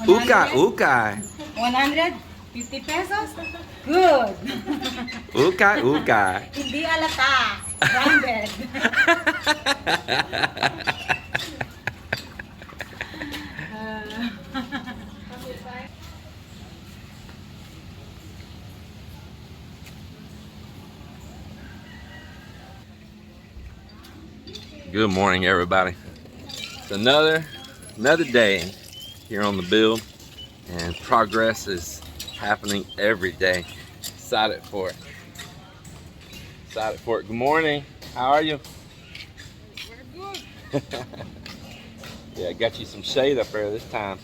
Ukay, ukay. 150 pesos? Good. Ukay, ukay. Hindi alata. Branded. Good morning, everybody. It's another day here on the build, and progress is happening every day. Excited for it. Excited for it. Good morning. How are you? We're good. Yeah, got you some shade up there this time.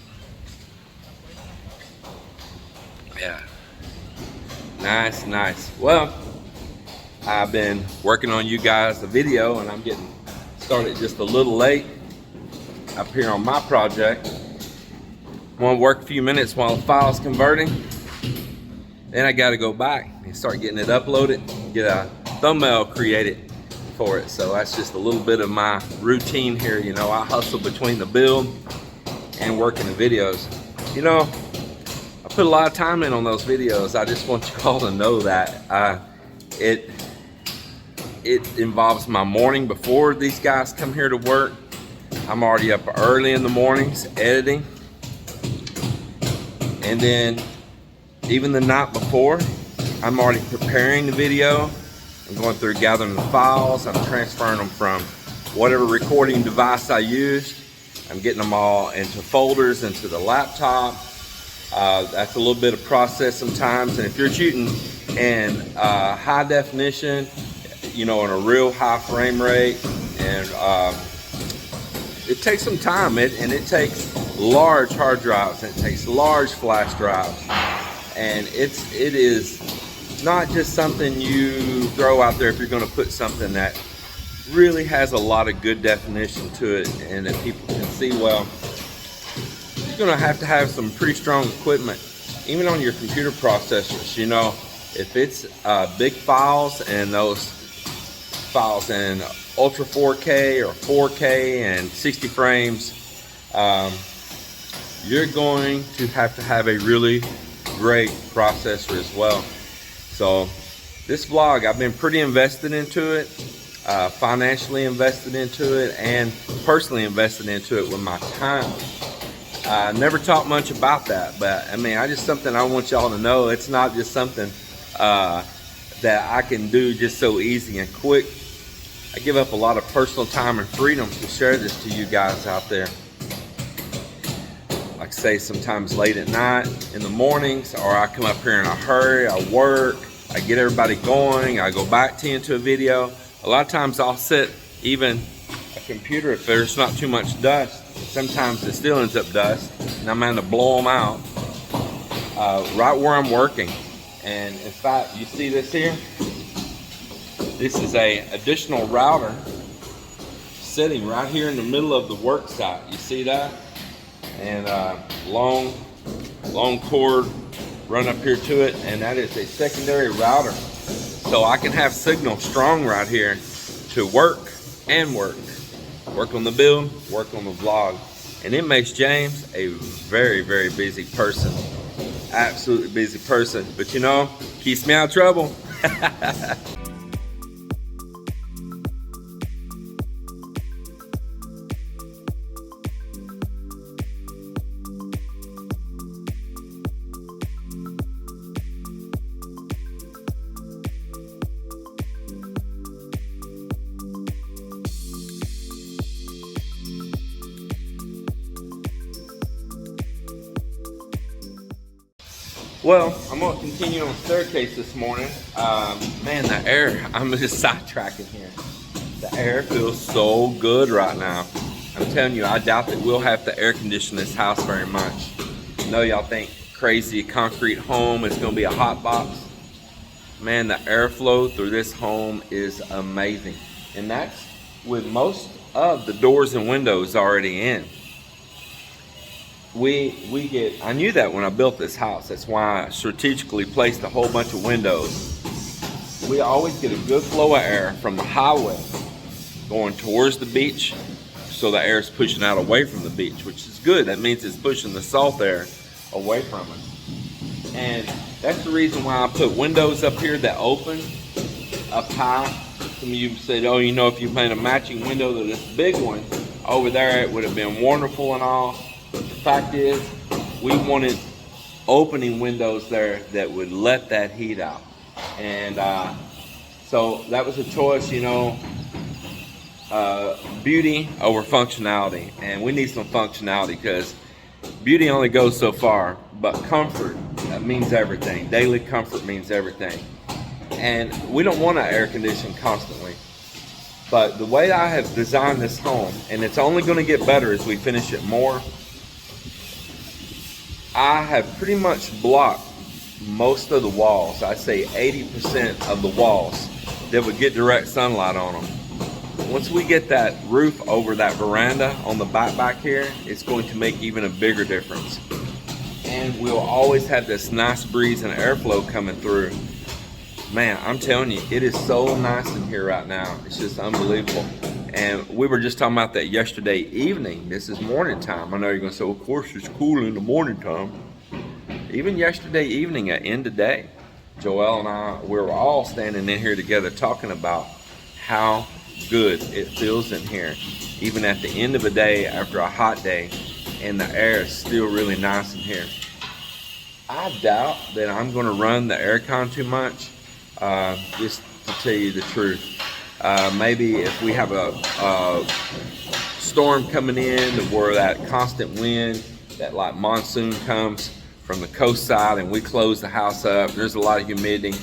Yeah. Nice, nice. Well, I've been working on you guys a video, and I'm getting started just a little late up here on my project. Want to work a few minutes while the file's converting. Then I got to go back and start getting it uploaded, get a thumbnail created for it. So that's just a little bit of my routine here. You know, I hustle between the build and working the videos. You know, I put a lot of time in on those videos. I just want you all to know that it involves my morning before these guys come here to work. I'm already up early in the mornings editing, and then even the night before, I'm already preparing the video. I'm going through gathering the files. I'm transferring them from whatever recording device I used. I'm getting them all into folders, into the laptop. That's a little bit of process sometimes, and if you're shooting in high definition, you know, in a real high frame rate, and it takes some time, and it takes large hard drives, and it takes large flash drives, and it is not just something you throw out there if you're going to put something that really has a lot of good definition to it and that people can see well. You're going to have some pretty strong equipment, even on your computer processors. You know, if it's big files, and those files in ultra 4K or 4K and 60 frames, you're going to have a really great processor as well. So this vlog, I've been pretty invested into it, financially invested into it, and personally invested into it with my time. I never talked much about that, but I mean, something I want y'all to know. It's not just something that I can do just so easy and quick. I give up a lot of personal time and freedom to share this to you guys out there. Like I say, sometimes late at night, in the mornings, or I come up here in a hurry, I work, I get everybody going, I go back to into a video. A lot of times I'll set even a computer if there's not too much dust. Sometimes it still ends up dust, and I'm having to blow them out right where I'm working. And in fact, you see this here? This is a additional router sitting right here in the middle of the work site. You see that? And long cord run up here to it, and that is a secondary router. So I can have signal strong right here to work and work. Work on the build, work on the vlog. And it makes James a very, very busy person. Absolutely busy person. But you know, keeps me out of trouble. Well, I'm going to continue on the staircase this morning. Man, the air, I'm just sidetracking here. The air feels so good right now. I'm telling you, I doubt that we'll have to air condition this house very much. I know y'all think crazy concrete home is going to be a hot box. Man, the airflow through this home is amazing. And that's with most of the doors and windows already in. I knew that when I built this house. That's why I strategically placed a whole bunch of windows. We always get a good flow of air from the highway going towards the beach, so the air is pushing out away from the beach, which is good. That means it's pushing the salt air away from us. And that's the reason why I put windows up here that open up high. Some of you said, oh, you know, if you made a matching window to this big one over there, it would have been wonderful and all. But the fact is, we wanted opening windows there that would let that heat out. And so that was a choice, you know, beauty over functionality. And we need some functionality because beauty only goes so far, but comfort, that means everything. Daily comfort means everything. And we don't want to air condition constantly. But the way I have designed this home, and it's only going to get better as we finish it more, I have pretty much blocked most of the walls. I say 80% of the walls that would get direct sunlight on them. Once we get that roof over that veranda on the back here, it's going to make even a bigger difference. And we'll always have this nice breeze and airflow coming through. Man, I'm telling you, it is so nice in here right now. It's just unbelievable. And we were just talking about that yesterday evening. This is morning time. I know you're gonna say, well, of course it's cool in the morning time. Even yesterday evening at end of day, Joel and I, we were all standing in here together talking about how good it feels in here. Even at the end of a day, after a hot day, and the air is still really nice in here. I doubt that I'm gonna run the aircon too much. Just to tell you the truth, maybe if we have a storm coming in where that constant wind, that like monsoon comes from the coast side and we close the house up, there's a lot of humidity.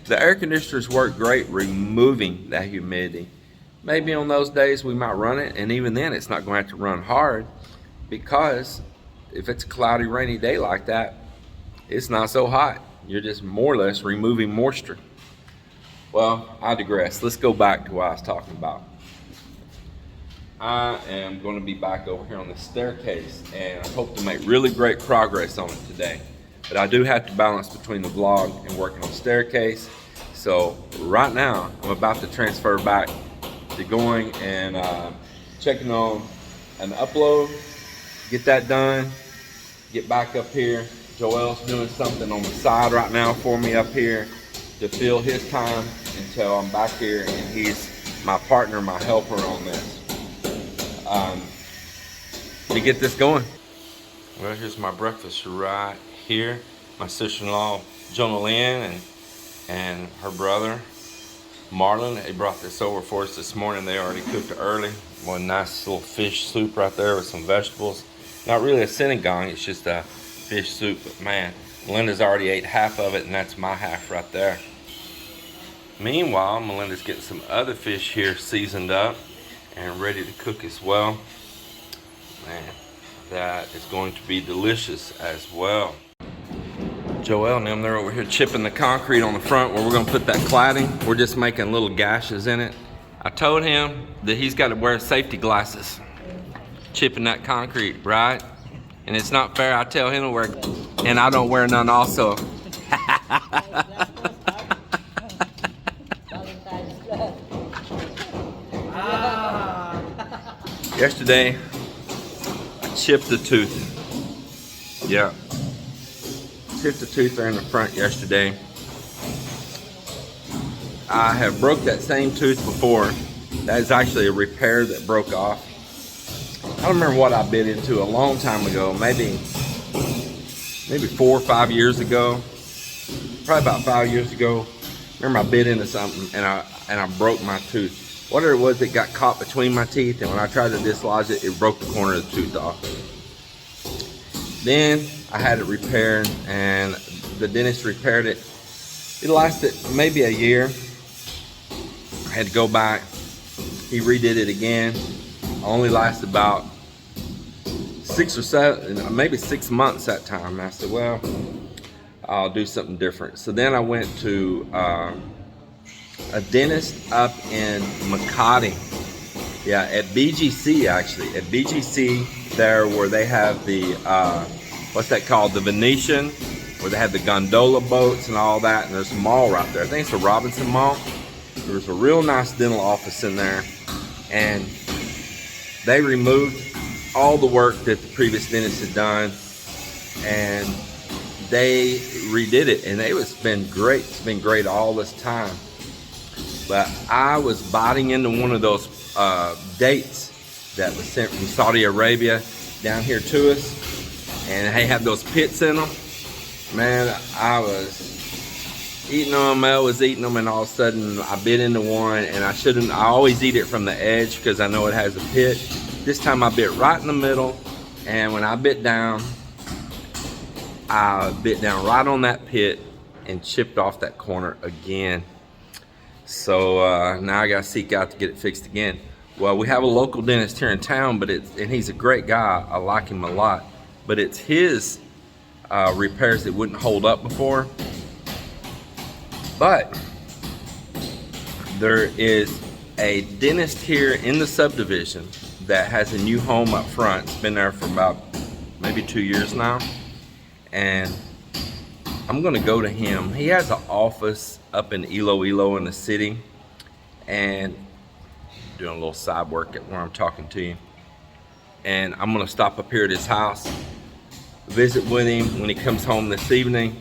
The air conditioners work great removing that humidity. Maybe on those days we might run it, and even then it's not going to have to run hard, because if it's a cloudy, rainy day like that, it's not so hot. You're just more or less removing moisture. Well, I digress. Let's go back to what I was talking about. I am going to be back over here on the staircase, and I hope to make really great progress on it today. But I do have to balance between the vlog and working on the staircase. So right now, I'm about to transfer back to going and checking on an upload, get that done, get back up here. Joel's doing something on the side right now for me up here to fill his time until I'm back here, and he's my partner, my helper on this. To get this going. Well, here's my breakfast right here. My sister-in-law, Jonah Lynn, and her brother, Marvin, they brought this over for us this morning. They already cooked it early. One nice little fish soup right there with some vegetables. Not really a sinigang, it's just a fish soup, but man, Melinda's already ate half of it, and that's my half right there. Meanwhile, Melinda's getting some other fish here seasoned up and ready to cook as well. Man, that is going to be delicious as well. Joel and them, they're over here chipping the concrete on the front where we're gonna put that cladding. We're just making little gashes in it. I told him that he's got to wear safety glasses chipping that concrete, right? And it's not fair. I tell him to wear, and I don't wear none also. Yesterday, I chipped a tooth. Yeah. Chipped a tooth there in the front yesterday. I have broke that same tooth before. That is actually a repair that broke off. I don't remember what I bit into a long time ago, maybe 4 or 5 years ago. Probably about 5 years ago. Remember I bit into something and I broke my tooth. Whatever it was, it got caught between my teeth, and when I tried to dislodge it, it broke the corner of the tooth off. Then I had it repaired, and the dentist repaired it. It lasted maybe a year. I had to go back. He redid it again. Only lasted about 6 or 7, maybe 6 months that time. And I said, well, I'll do something different. So then I went to a dentist up in Makati. Yeah, at BGC actually. At BGC there where they have the, what's that called? The Venetian, where they have the gondola boats and all that. And there's a mall right there. I think it's the Robinson Mall. There's a real nice dental office in there. And They removed all the work that the previous dentist had done, and they redid it, and it's been great. It's been great all this time. But I was biting into one of those dates that was sent from Saudi Arabia down here to us, and they have those pits in them. Man, I was eating them, Mel was eating them, and all of a sudden I bit into one, and I always eat it from the edge because I know it has a pit. This time I bit right in the middle, and when I bit down right on that pit and chipped off that corner again. So now I gotta seek out to get it fixed again. Well, we have a local dentist here in town, and he's a great guy. I like him a lot, but it's his repairs that wouldn't hold up before. But there is a dentist here in the subdivision that has a new home up front. It's been there for about maybe 2 years now, and I'm gonna go to him. He has an office up in Iloilo in the city, and doing a little side work at where I'm talking to you. And I'm gonna stop up here at his house, visit with him when he comes home this evening,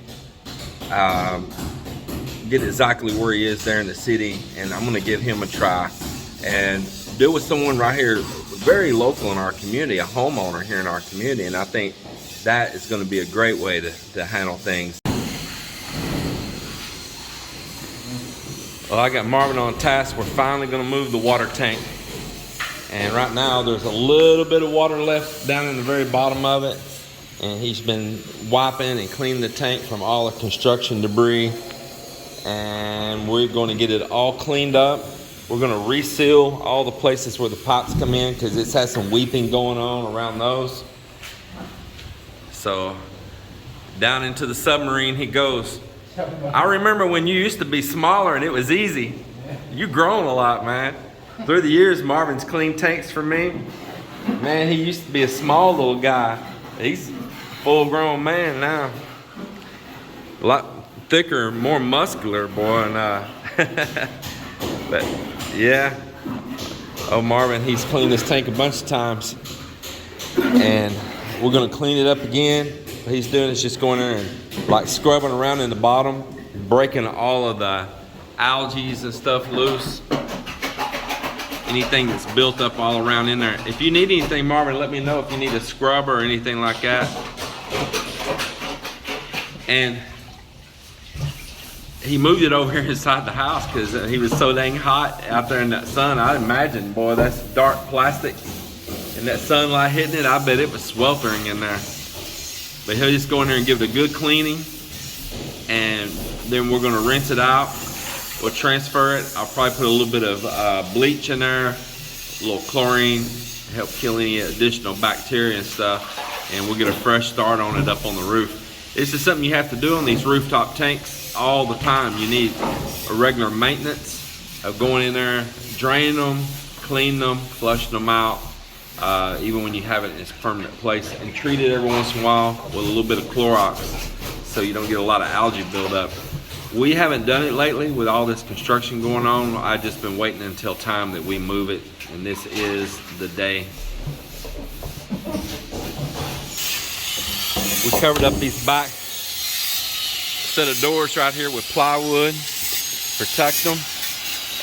get exactly where he is there in the city, and I'm gonna give him a try and do with someone right here, very local in our community, a homeowner here in our community. And I think that is gonna be a great way to handle things. Well, I got Marvin on task. We're finally gonna move the water tank. And right now there's a little bit of water left down in the very bottom of it. And he's been wiping and cleaning the tank from all the construction debris. And we're gonna get it all cleaned up. We're gonna reseal all the places where the pipes come in because it's had some weeping going on around those. So down into the submarine he goes. I remember when you used to be smaller and it was easy. You've grown a lot, man. Through the years, Marvin's cleaned tanks for me. Man, he used to be a small little guy. He's a full-grown man now. A lot thicker, more muscular, boy. And but yeah. Oh, Marvin, he's cleaned this tank a bunch of times, and we're gonna clean it up again. What he's doing is just going there and like scrubbing around in the bottom, breaking all of the algae and stuff loose. Anything that's built up all around in there. If you need anything, Marvin, let me know if you need a scrubber or anything like that. And he moved it over here inside the house because he was so dang hot out there in that sun. I imagine, boy, that's dark plastic and that sunlight hitting it, I bet it was sweltering in there. But he'll just go in here and give it a good cleaning, and then we're gonna rinse it out. We'll transfer it. I'll probably put a little bit of bleach in there, a little chlorine, help kill any additional bacteria and stuff, and we'll get a fresh start on it up on the roof. This is something you have to do on these rooftop tanks all the time. You need a regular maintenance of going in there, draining them, cleaning them, flushing them out, even when you have it in its permanent place, and treat it every once in a while with a little bit of Clorox so you don't get a lot of algae buildup. We haven't done it lately with all this construction going on. I've just been waiting until time that we move it, and this is the day. We covered up these back set of doors right here with plywood, protect them,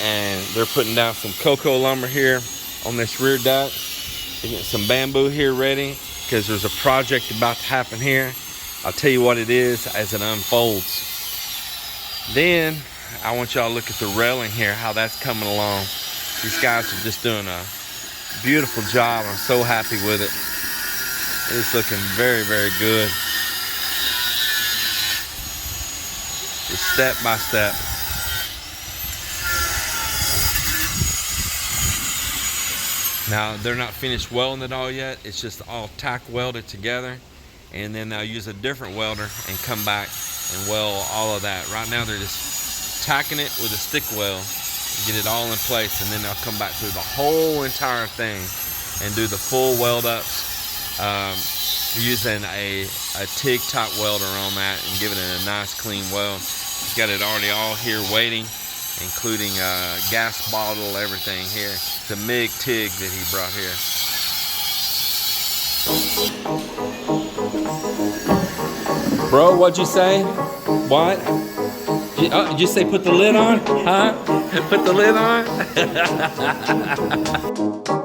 and they're putting down some cocoa lumber here on this rear deck. They're getting some bamboo here ready because there's a project about to happen here. I'll tell you what it is as it unfolds. Then I want y'all to look at the railing here, how that's coming along. These guys are just doing a beautiful job. I'm so happy with it. It's looking very, very good. Just step by step. Now, they're not finished welding it all yet. It's just all tack welded together. And then they'll use a different welder and come back and weld all of that. Right now, they're just tacking it with a stick weld, get it all in place, and then they'll come back through the whole entire thing and do the full weld ups, using a TIG type welder on that and giving it a nice clean weld. He's got it already all here waiting, including a gas bottle, everything here. It's a MIG TIG that he brought here. Bro, what'd you say? What? Did you say put the lid on? Huh? Put the lid on?